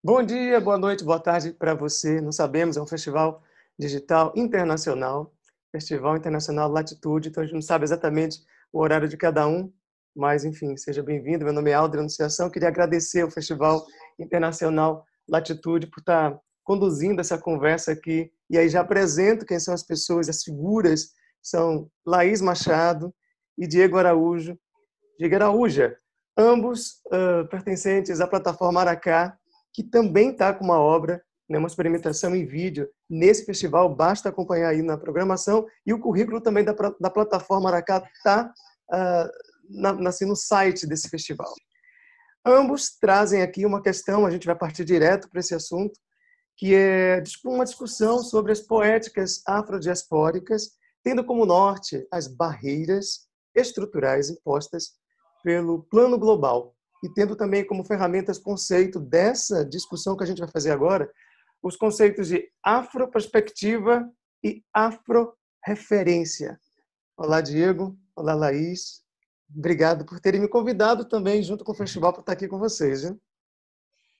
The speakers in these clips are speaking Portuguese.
Bom dia, boa noite, boa tarde para você. Não sabemos, é um festival digital internacional, Festival Internacional Latitude, então a gente não sabe exatamente o horário de cada um, mas enfim, seja bem-vindo. Meu nome é Aldo Anunciação, queria agradecer ao Festival Internacional Latitude por estar conduzindo essa conversa aqui. E aí já apresento quem são as pessoas, as figuras, são Laís Machado e Diego Araújo. Diego Araúja, ambos pertencentes à plataforma Aracá, que também está com uma obra, né, uma experimentação em vídeo nesse festival. Basta acompanhar aí na programação, e o currículo também da plataforma Aracá está no site desse festival. Ambos trazem aqui uma questão, a gente vai partir direto para esse assunto, que é uma discussão sobre as poéticas afrodiaspóricas, tendo como norte as barreiras estruturais impostas pelo plano global, e tendo também como ferramentas conceito dessa discussão que a gente vai fazer agora, os conceitos de afroperspectiva e afroreferência. Olá, Diego. Olá, Laís. Obrigado por terem me convidado também, junto com o festival, para estar aqui com vocês. Viu?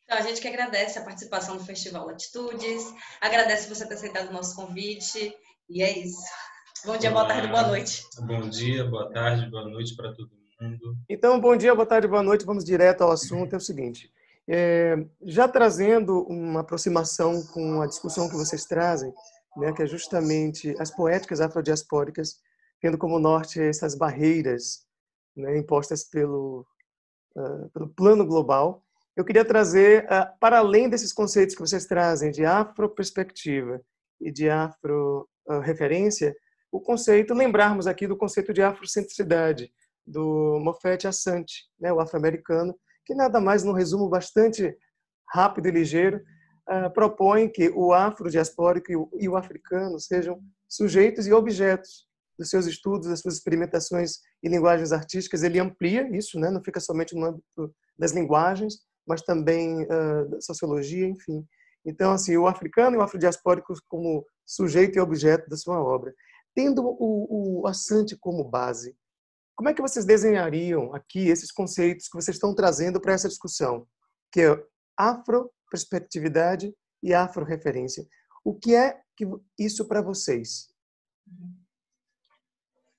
Então, a gente que agradece a participação do Festival Latitudes, agradece você ter aceitado o nosso convite, e é isso. Bom dia, boa tarde, boa noite. Bom dia, boa tarde, boa noite para todo mundo. Então, bom dia, boa tarde, boa noite. Vamos direto ao assunto. É o seguinte, já trazendo uma aproximação com a discussão que vocês trazem, né, que é justamente as poéticas afrodiaspóricas, tendo como norte essas barreiras, né, impostas pelo plano global. Eu queria trazer, para além desses conceitos que vocês trazem de afroperspectiva e de afroreferência, o conceito, lembrarmos aqui do conceito de afrocentricidade, do Moffett Assange, né, o afro-americano, que nada mais, num resumo bastante rápido e ligeiro, propõe que o afrodiaspórico e o africano sejam sujeitos e objetos dos seus estudos, das suas experimentações e linguagens artísticas. Ele amplia isso, né, não fica somente no âmbito das linguagens, mas também da sociologia, enfim. Então, assim, o africano e o afrodiaspórico como sujeito e objeto da sua obra. Tendo o Assange como base, como é que vocês desenhariam aqui esses conceitos que vocês estão trazendo para essa discussão, que é afroperspectividade e afroreferência? O que é isso para vocês?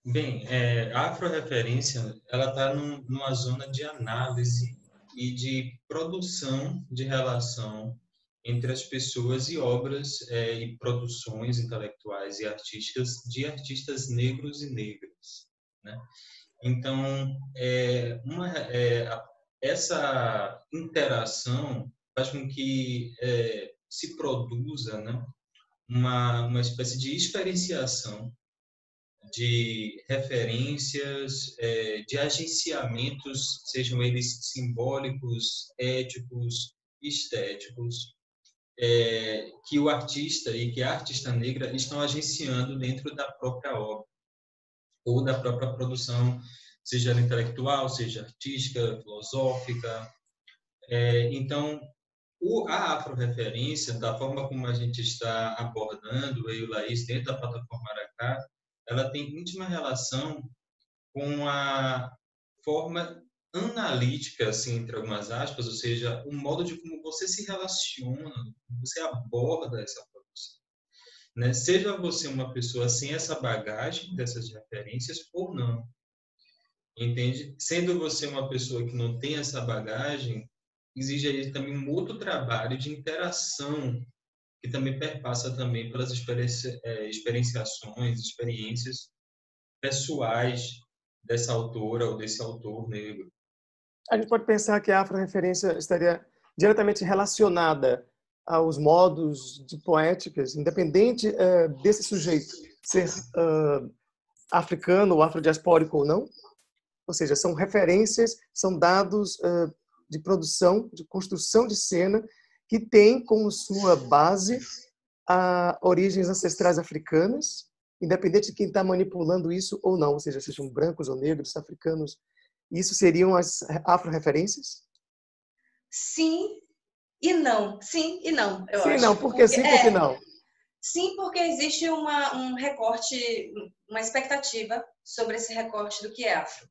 Bem, a afroreferência ela está numa zona de análise e de produção de relação entre as pessoas e obras e produções intelectuais e artísticas de artistas negros e negras, né? Então, essa interação faz com que se produza, né, uma espécie de experienciação de referências, de agenciamentos, sejam eles simbólicos, éticos, estéticos, que o artista e que a artista negra estão agenciando dentro da própria obra ou da própria produção, seja ela intelectual, seja artística, filosófica. Então, a afroreferência, da forma como a gente está abordando, eu e o Laís, dentro da plataforma Aracá, ela tem íntima relação com a forma analítica, assim, entre algumas aspas, ou seja, o modo de como você se relaciona, como você aborda essa produção, né? Seja você uma pessoa sem essa bagagem dessas referências ou não, entende? Sendo você uma pessoa que não tem essa bagagem, exige aí também um outro trabalho de interação que também perpassa também pelas experienciações, experiências pessoais dessa autora ou desse autor negro. A gente pode pensar que a afroreferência estaria diretamente relacionada aos modos de poéticas, independente desse sujeito ser africano ou afrodiaspórico ou não? Ou seja, são referências, são dados de produção, de construção de cena, que tem como sua base origens ancestrais africanas, independente de quem está manipulando isso ou não, ou seja, sejam brancos ou negros, africanos. Isso seriam as afro-referências? Sim e não. Sim e não, eu sim, acho. Não. Por que sim, por que não? Sim, porque existe um recorte, uma expectativa sobre esse recorte do que é afro.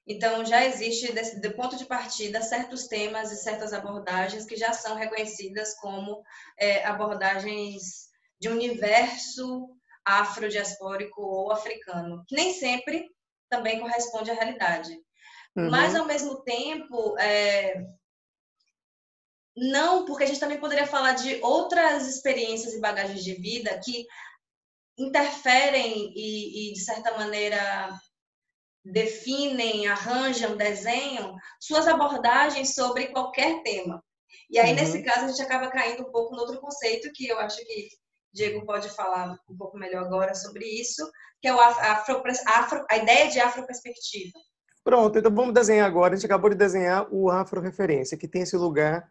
Então, já existe, do ponto de partida, certos temas e certas abordagens que já são reconhecidas como abordagens de universo afrodiaspórico ou africano, que nem sempre também corresponde à realidade. Mas, ao mesmo tempo, não, porque a gente também poderia falar de outras experiências e bagagens de vida que interferem e de certa maneira, definem, arranjam, desenham suas abordagens sobre qualquer tema. E aí, nesse caso, a gente acaba caindo um pouco no outro conceito, que eu acho que Diego pode falar um pouco melhor agora sobre isso, que é a ideia de afroperspectiva. Pronto, então vamos desenhar agora. A gente acabou de desenhar o afro-referência, que tem esse lugar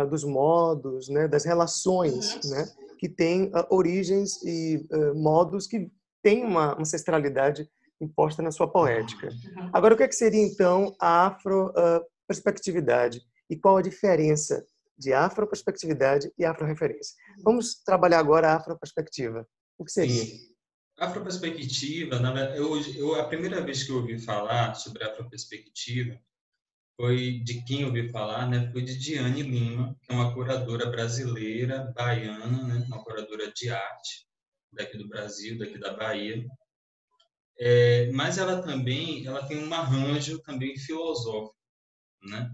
dos modos, né, das relações, né, que tem origens e modos que têm uma ancestralidade imposta na sua poética. Agora, o que é que seria, então, a afroperspectividade? E qual a diferença de afroperspectividade e afro-referência? Vamos trabalhar agora a afroperspectiva. O que seria? A afroperspectiva, na verdade, a primeira vez que eu ouvi falar sobre a afroperspectiva foi de quem eu ouvi falar, né? Foi de Diane Lima, que é uma curadora brasileira, baiana, né? Uma curadora de arte daqui do Brasil, daqui da Bahia. Mas ela tem um arranjo também filosófico, né?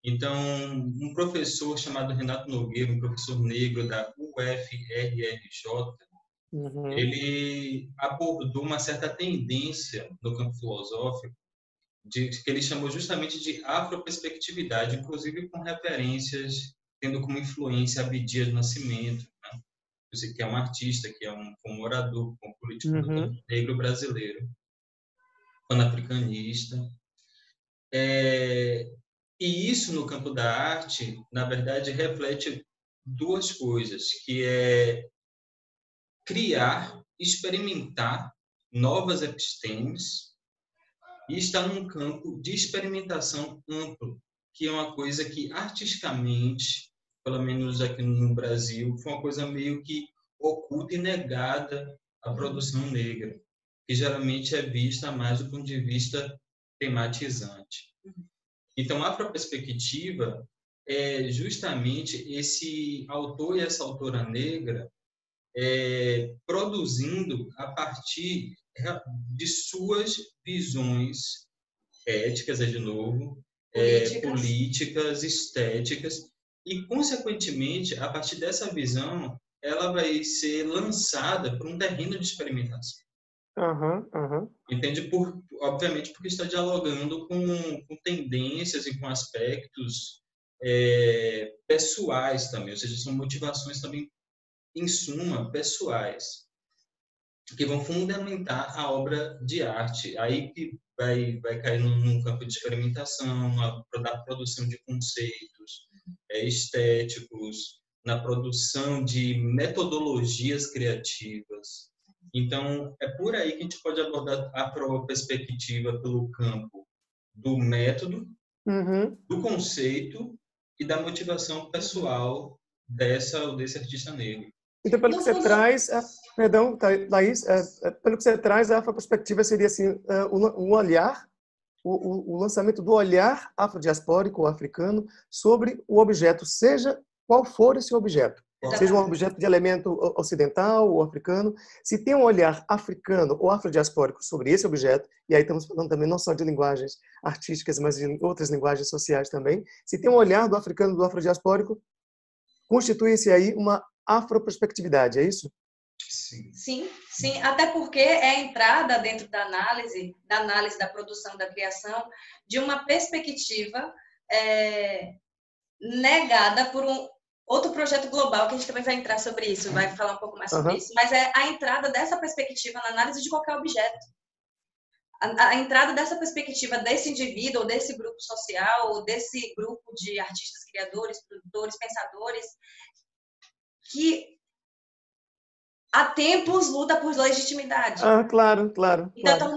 Então, um professor chamado Renato Nogueira, um professor negro da UFRRJ, ele abordou uma certa tendência no campo filosófico que ele chamou justamente de afroperspectividade, inclusive com referências tendo como influência Abdias do Nascimento, né? Que é um artista, que é um orador, um político negro brasileiro, panafricanista. E isso no campo da arte, na verdade, reflete duas coisas, que é criar, experimentar novas epistemes e estar num campo de experimentação amplo, que é uma coisa que artisticamente, pelo menos aqui no Brasil, foi uma coisa meio que oculta e negada à produção negra, que geralmente é vista mais do ponto de vista tematizante. Então, a afroperspectiva é justamente esse autor e essa autora negra produzindo a partir de suas visões éticas, de novo, políticas, estéticas, e, consequentemente, a partir dessa visão, ela vai ser lançada para um terreno de experimentação. Entende? Obviamente, porque está dialogando com tendências e com aspectos pessoais também, ou seja, são motivações também, em suma, pessoais, que vão fundamentar a obra de arte. Aí que vai cair num campo de experimentação, da produção de conceitos estéticos, na produção de metodologias criativas. Então, é por aí que a gente pode abordar a afroperspectiva pelo campo do método, do conceito e da motivação pessoal desse artista negro. Então, pelo que você traz, perdão, Laís, pelo que você traz, a afroperspectiva seria assim, um olhar, o lançamento do olhar afrodiaspórico ou africano sobre o objeto, seja qual for esse objeto. Seja um objeto de elemento ocidental ou africano, se tem um olhar africano ou afrodiaspórico sobre esse objeto, e aí estamos falando também não só de linguagens artísticas, mas de outras linguagens sociais também, se tem um olhar do africano e do afrodiaspórico, constitui-se aí uma afroperspectividade, é isso? Sim. Até porque é a entrada dentro da análise da produção, da criação, de uma perspectiva negada por um outro projeto global, que a gente também vai entrar sobre isso, vai falar um pouco mais sobre isso, mas é a entrada dessa perspectiva na análise de qualquer objeto. A entrada dessa perspectiva desse indivíduo, ou desse grupo social, ou desse grupo de artistas, criadores, produtores, pensadores, que há tempos luta por legitimidade. Claro. Então,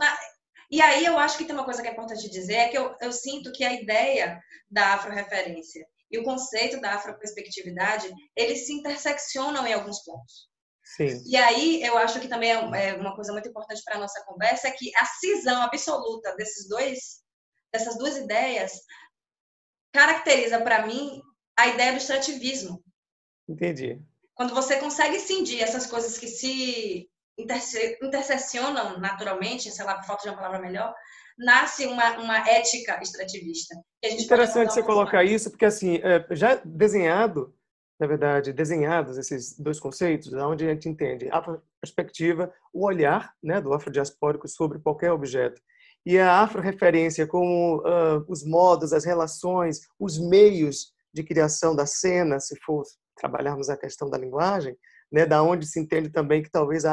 e aí eu acho que tem uma coisa que é importante dizer, é que eu sinto que a ideia da afro-referência e o conceito da afroperspectividade, eles se interseccionam em alguns pontos. Sim. E aí eu acho que também é uma coisa muito importante para a nossa conversa, é que a cisão absoluta desses dois dessas duas ideias caracteriza para mim a ideia do extrativismo. Entendi. Quando você consegue cindir essas coisas que se interseccionam naturalmente, sei lá, por falta de uma palavra melhor, nasce uma ética extrativista. Que a gente Interessante você pode colocar isso, porque assim, já desenhado, na verdade, desenhados esses dois conceitos, onde a gente entende a perspectiva, o olhar, né, do afrodiaspórico sobre qualquer objeto, e a afroreferência como os modos, as relações, os meios de criação da cena, se for trabalharmos a questão da linguagem, né, da onde se entende também que talvez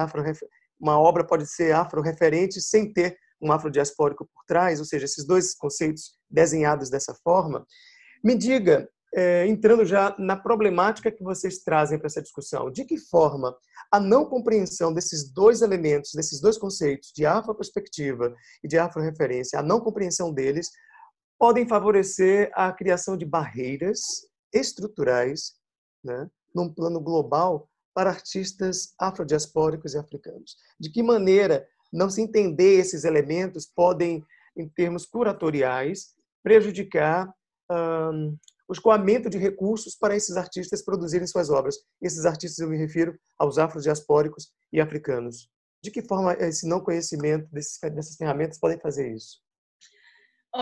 uma obra pode ser afroreferente sem ter um afrodiaspórico por trás, ou seja, esses dois conceitos desenhados dessa forma. Me diga, entrando já na problemática que vocês trazem para essa discussão, de que forma a não compreensão desses dois elementos, desses dois conceitos, de afroperspectiva e de afroreferência, a não compreensão deles, podem favorecer a criação de barreiras estruturais, né, num plano global, para artistas afrodiaspóricos e africanos? De que maneira não se entender esses elementos podem, em termos curatoriais, prejudicar o escoamento de recursos para esses artistas produzirem suas obras? Esses artistas, eu me refiro aos afrodiaspóricos e africanos. De que forma esse não conhecimento dessas ferramentas podem fazer isso?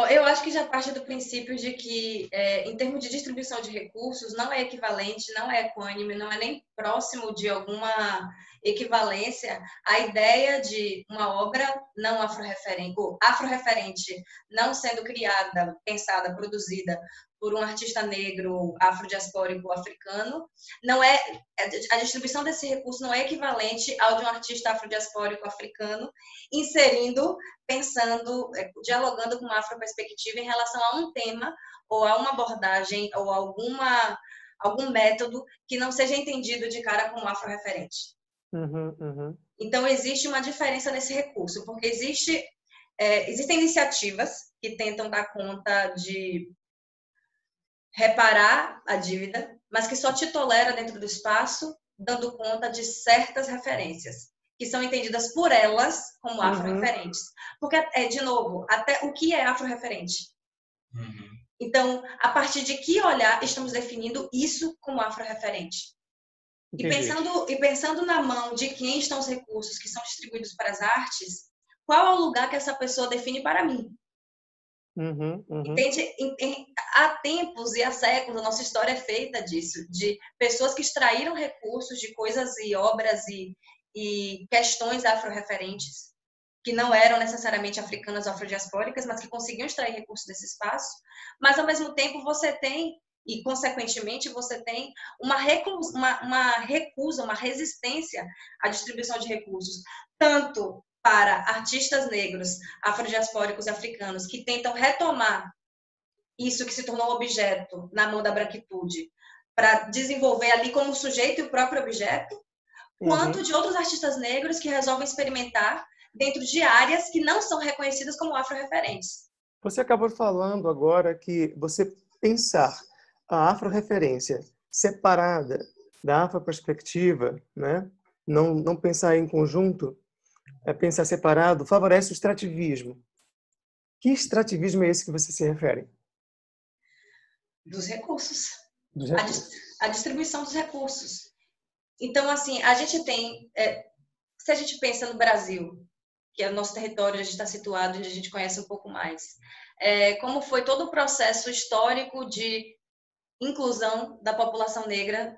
Eu acho que já parte do princípio de que, em termos de distribuição de recursos, não é equivalente, não é equânime, não é nem próximo de alguma equivalência a ideia de uma obra não afroreferente, ou afroreferente, não sendo criada, pensada, produzida por um artista negro, afrodiaspórico, africano, não é a distribuição desse recurso não é equivalente ao de um artista afrodiaspórico africano inserindo, pensando, dialogando com uma afroperspectiva em relação a um tema ou a uma abordagem ou algum método que não seja entendido de cara como afroreferente. Então, existe uma diferença nesse recurso, porque existem iniciativas que tentam dar conta de reparar a dívida, mas que só te tolera dentro do espaço, dando conta de certas referências, que são entendidas por elas como afroreferentes. Porque, de novo, até o que é afroreferente? Então, a partir de que olhar estamos definindo isso como afroreferente? E pensando na mão de quem estão os recursos que são distribuídos para as artes, qual é o lugar que essa pessoa define para mim? Entende? Há tempos e há séculos a nossa história é feita disso, de pessoas que extraíram recursos de coisas e obras e questões afro-referentes, que não eram necessariamente africanas ou afrodiaspóricas, mas que conseguiam extrair recursos desse espaço. Mas, ao mesmo tempo, você tem, e consequentemente, você tem uma recusa, uma resistência à distribuição de recursos, tanto para artistas negros, afrodiaspóricos e africanos que tentam retomar isso que se tornou objeto na mão da branquitude para desenvolver ali como sujeito e o próprio objeto, quanto de outros artistas negros que resolvem experimentar dentro de áreas que não são reconhecidas como afro-referentes. Você acabou falando agora que você pensar a afro-referência separada da afro-perspectiva, né? Não pensar em conjunto, pensar separado, favorece o extrativismo. Que extrativismo é esse que você se refere? Dos recursos. Dos recursos. A distribuição dos recursos. Então, assim, a gente tem... se a gente pensa no Brasil, que é o nosso território, onde a gente está situado, onde a gente conhece um pouco mais, como foi todo o processo histórico de inclusão da população negra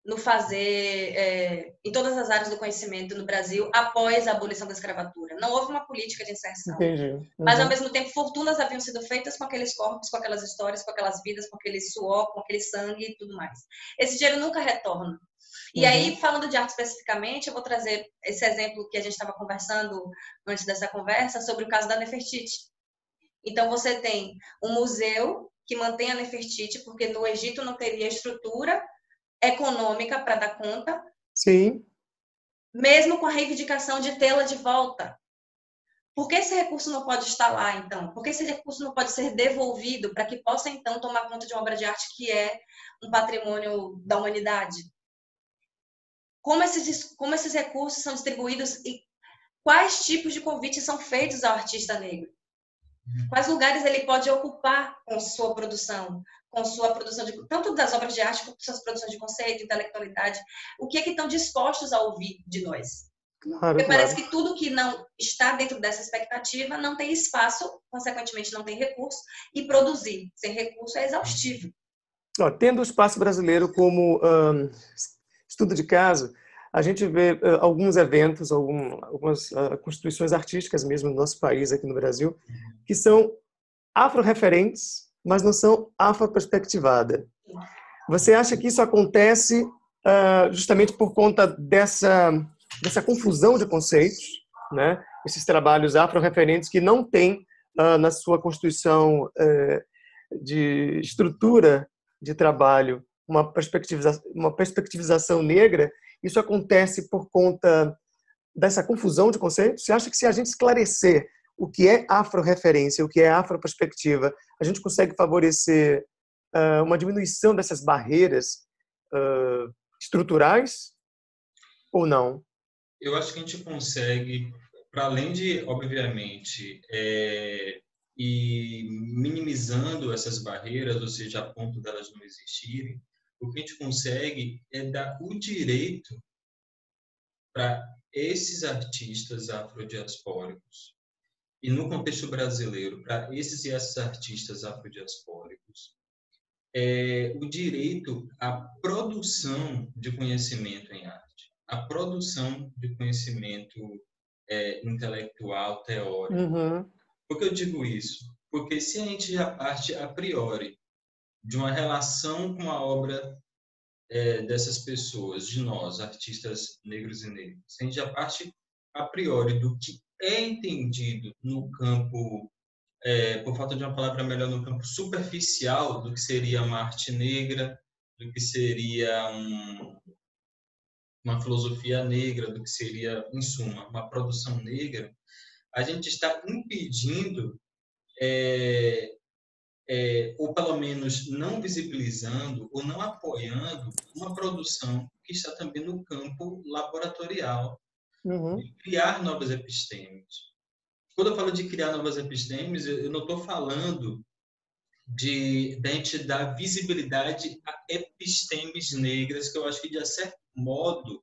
no fazer, em todas as áreas do conhecimento no Brasil, após a abolição da escravatura. Não houve uma política de inserção. Entendi. Mas, ao mesmo tempo, fortunas haviam sido feitas com aqueles corpos, com aquelas histórias, com aquelas vidas, com aquele suor, com aquele sangue e tudo mais. Esse dinheiro nunca retorna. E aí, falando de arte especificamente, eu vou trazer esse exemplo que a gente estava conversando antes dessa conversa, sobre o caso da Nefertiti. Então, você tem um museu que mantém a Nefertiti, porque no Egito não teria estrutura econômica para dar conta. Sim. Mesmo com a reivindicação de tê-la de volta. Por que esse recurso não pode estar lá, então? Por que esse recurso não pode ser devolvido para que possa, então, tomar conta de uma obra de arte que é um patrimônio da humanidade? Como esses recursos são distribuídos e quais tipos de convites são feitos ao artista negro? Quais lugares ele pode ocupar com sua produção de, tanto das obras de arte quanto suas produções de conceito, intelectualidade. O que é que estão dispostos a ouvir de nós? Claro, Porque claro. parece que tudo que não está dentro dessa expectativa não tem espaço, consequentemente não tem recurso, e produzir sem recurso é exaustivo. Ó, tendo o espaço brasileiro como estudo de caso, a gente vê alguns eventos, algumas constituições artísticas mesmo no nosso país, aqui no Brasil, que são afro-referentes, mas não são afro-perspectivadas. Você acha que isso acontece justamente por conta dessa confusão de conceitos, né? Esses trabalhos afro-referentes que não têm na sua constituição de estrutura de trabalho uma perspectivização negra, isso acontece por conta dessa confusão de conceitos? Você acha que se a gente esclarecer o que é afro-referência, o que é afro-perspectiva, a gente consegue favorecer uma diminuição dessas barreiras estruturais ou não? Eu acho que a gente consegue, para além de, obviamente, e minimizando essas barreiras, ou seja, a ponto delas não existirem, o que a gente consegue é dar o direito para esses artistas afrodiaspóricos, e no contexto brasileiro, para esses e essas artistas afrodiaspóricos, o direito à produção de conhecimento em arte, a produção de conhecimento intelectual, teórico. Uhum. Por que eu digo isso? Porque se a gente já parte a priori de uma relação com a obra dessas pessoas, de nós, artistas negros e negras, se a gente já parte a priori do que é entendido no campo, por falta de uma palavra melhor, no campo superficial do que seria uma arte negra, do que seria uma filosofia negra, do que seria, em suma, uma produção negra, a gente está impedindo, ou pelo menos não visibilizando, ou não apoiando uma produção que está também no campo laboratorial, de criar novas epistemes. Quando eu falo de criar novas epistemes, eu não estou falando da gente dar visibilidade a epistemes negras, que eu acho que, de certo modo,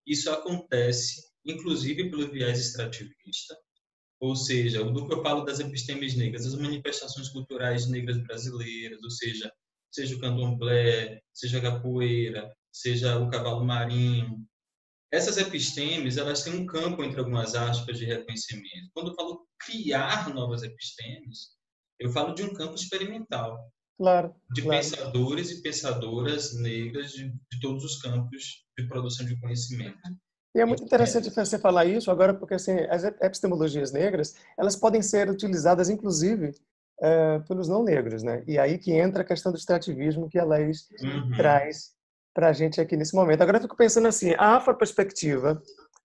isso acontece, inclusive pelo viés extrativista, ou seja, do que eu falo das epistemes negras, as manifestações culturais negras brasileiras, ou seja o candomblé, seja a capoeira, seja o cavalo marinho. Essas epistemes, elas têm um campo, entre algumas aspas, de reconhecimento. Quando eu falo criar novas epistemes, eu falo de um campo experimental. Claro, de pensadores e pensadoras negras de todos os campos de produção de conhecimento. E é muito interessante você falar isso agora, porque assim, as epistemologias negras, elas podem ser utilizadas, inclusive, pelos não negros, né? E aí que entra a questão do extrativismo que a Laís traz para a gente aqui nesse momento. Agora eu fico pensando assim, a afroperspectiva,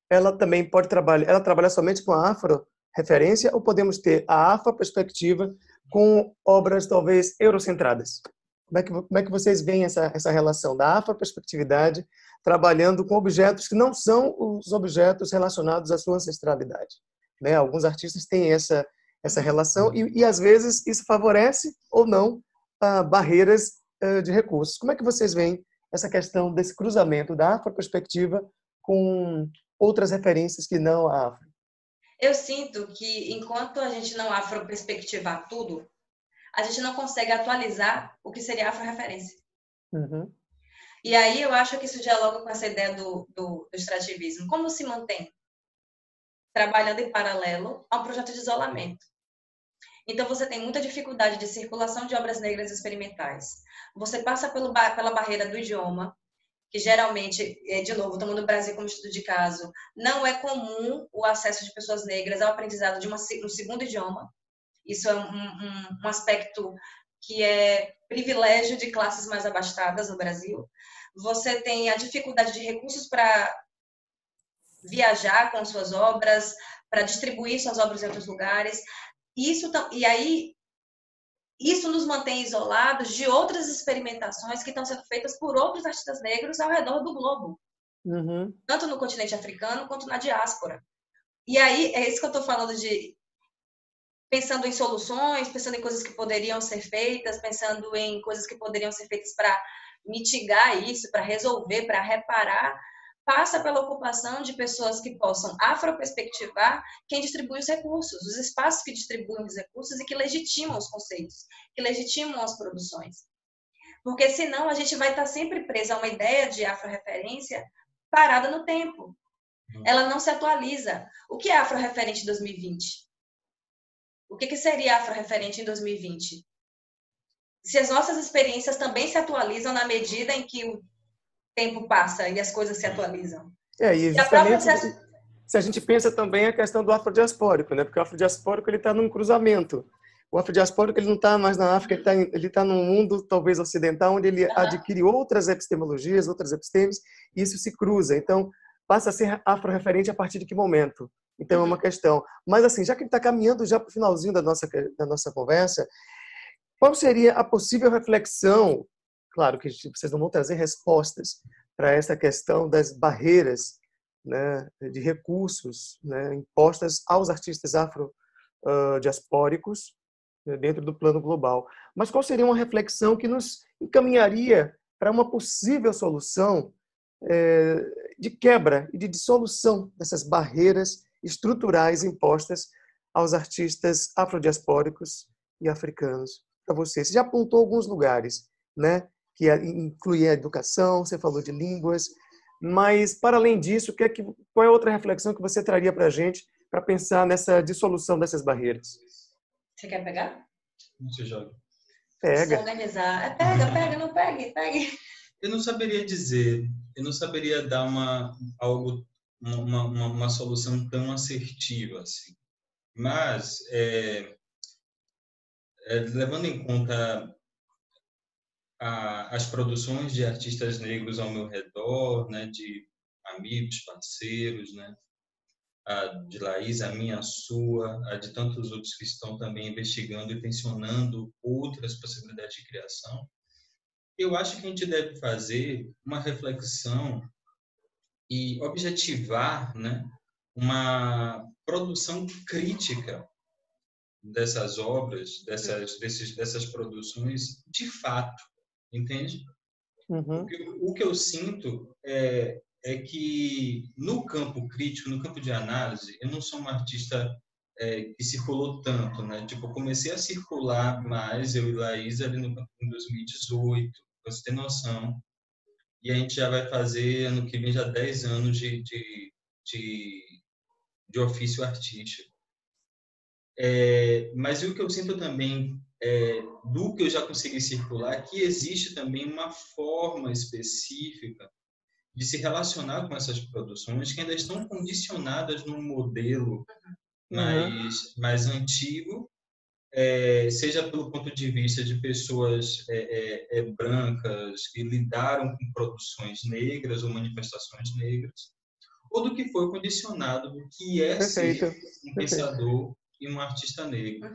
ela também pode trabalhar, ela trabalha somente com a afro-referência ou podemos ter a afroperspectiva com obras talvez eurocentradas? Como é que vocês veem essa relação da afroperspectividade trabalhando com objetos que não são os objetos relacionados à sua ancestralidade, né? Alguns artistas têm essa relação e às vezes isso favorece ou não barreiras de recursos. Como é que vocês veem essa questão desse cruzamento da afroperspectiva com outras referências que não a afro? Eu sinto que enquanto a gente não afroperspectivar tudo, a gente não consegue atualizar o que seria afro-referência. E aí eu acho que isso dialoga com essa ideia do extrativismo. Como se mantém? Trabalhando em paralelo a um projeto de isolamento. Então você tem muita dificuldade de circulação de obras negras experimentais. Você passa pela barreira do idioma, que geralmente, de novo, tomando o Brasil como estudo de caso, não é comum o acesso de pessoas negras ao aprendizado de um segundo idioma. Isso é um aspecto que é privilégio de classes mais abastadas no Brasil. Você tem a dificuldade de recursos para viajar com suas obras, para distribuir suas obras em outros lugares. E aí, isso nos mantém isolados de outras experimentações que estão sendo feitas por outros artistas negros ao redor do globo. Tanto no continente africano quanto na diáspora. E aí, é isso que eu estou falando de pensando em soluções, pensando em coisas que poderiam ser feitas, pensando em coisas que poderiam ser feitas para mitigar isso, para resolver, para reparar, passa pela ocupação de pessoas que possam afroperspectivar quem distribui os recursos, os espaços que distribuem os recursos e que legitimam os conceitos, que legitimam as produções. Porque senão a gente vai estar sempre preso a uma ideia de afro-referência parada no tempo. Ela não se atualiza. O que é afro-referente em 2020? O que seria afro-referente em 2020? Se as nossas experiências também se atualizam na medida em que o tempo passa e as coisas se atualizam. E justamente se a gente pensa também a questão do afrodiaspórico, né? Porque o afrodiaspórico ele está num cruzamento. O afrodiaspórico ele não está mais na África, ele está num mundo talvez ocidental, onde ele adquire outras epistemologias, outras epistemes, e isso se cruza. Então, passa a ser afro-referente a partir de que momento? Então, é uma questão. Mas, assim, já que ele está caminhando já para o finalzinho da nossa conversa, qual seria a possível reflexão? Claro que vocês não vão trazer respostas para essa questão das barreiras, né, de recursos, né, impostas aos artistas afrodiaspóricos dentro do plano global. Mas qual seria uma reflexão que nos encaminharia para uma possível solução de quebra e de dissolução dessas barreiras estruturais impostas aos artistas afrodiaspóricos e africanos? Para você, você já apontou alguns lugares, né, que incluem a educação, você falou de línguas, mas, para além disso, qual é outra reflexão que você traria para a gente para pensar nessa dissolução dessas barreiras? Você quer pegar? Você joga. Pega. Organizar. Pega, não pegue. Eu não saberia dizer, eu não saberia dar uma solução tão assertiva assim. Mas, levando em conta as produções de artistas negros ao meu redor, né, de amigos, parceiros, né, a de Laís, a minha, a sua, a de tantos outros que estão também investigando e tensionando outras possibilidades de criação, eu acho que a gente deve fazer uma reflexão e objetivar, né, uma produção crítica dessas obras, dessas produções, de fato, entende? Uhum. O que eu sinto é que no campo crítico, no campo de análise, eu não sou um artista que circulou tanto, né? Tipo, eu comecei a circular mais, eu e Laís, ali no campo em 2018, pra você ter noção. E a gente já vai fazer, ano que vem, já 10 anos de ofício artístico. Mas o que eu sinto também, do que eu já consegui circular, é que existe também uma forma específica de se relacionar com essas produções que ainda estão condicionadas num modelo mais antigo, seja pelo ponto de vista de pessoas brancas que lidaram com produções negras ou manifestações negras, ou do que foi condicionado do que é Perfeito. ser um pensador e um artista negro.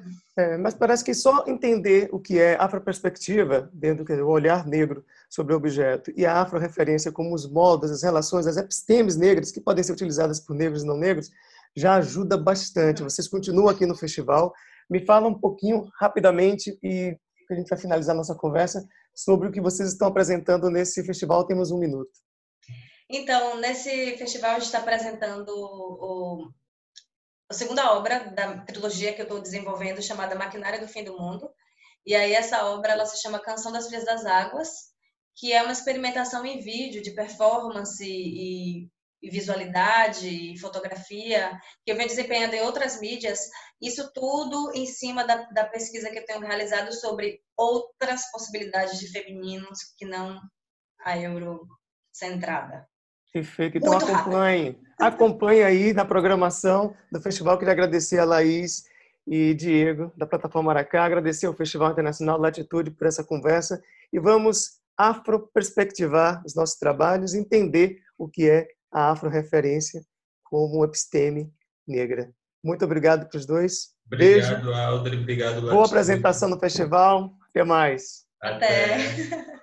Mas parece que só entender o que é afroperspectiva, dentro do olhar negro sobre o objeto, e a afroreferência como os modos, as relações, as epistemes negras que podem ser utilizadas por negros e não negros, já ajuda bastante. Vocês continuam aqui no festival. Me fala um pouquinho, rapidamente, e a gente vai finalizar nossa conversa, sobre o que vocês estão apresentando nesse festival. Temos 1 minuto. Então, nesse festival a gente está apresentando a segunda obra da trilogia que eu estou desenvolvendo, chamada Maquinária do Fim do Mundo. E aí essa obra ela se chama Canção das Filhas das Águas, que é uma experimentação em vídeo, de performance e visualidade, e fotografia, que eu venho desempenhando em outras mídias. Isso tudo em cima da pesquisa que eu tenho realizado sobre outras possibilidades de femininos que não a eurocentrada. Perfeito. Então acompanhe aí na programação do festival. Queria agradecer a Laís e Diego, da Plataforma Aracá, agradecer ao Festival Internacional Latitude por essa conversa e vamos afroperspectivar os nossos trabalhos, entender o que é a afroreferência como episteme negra. Muito obrigado para os dois. Obrigado, Alder. Obrigado, Latitude. Boa apresentação no festival. Até mais. Até.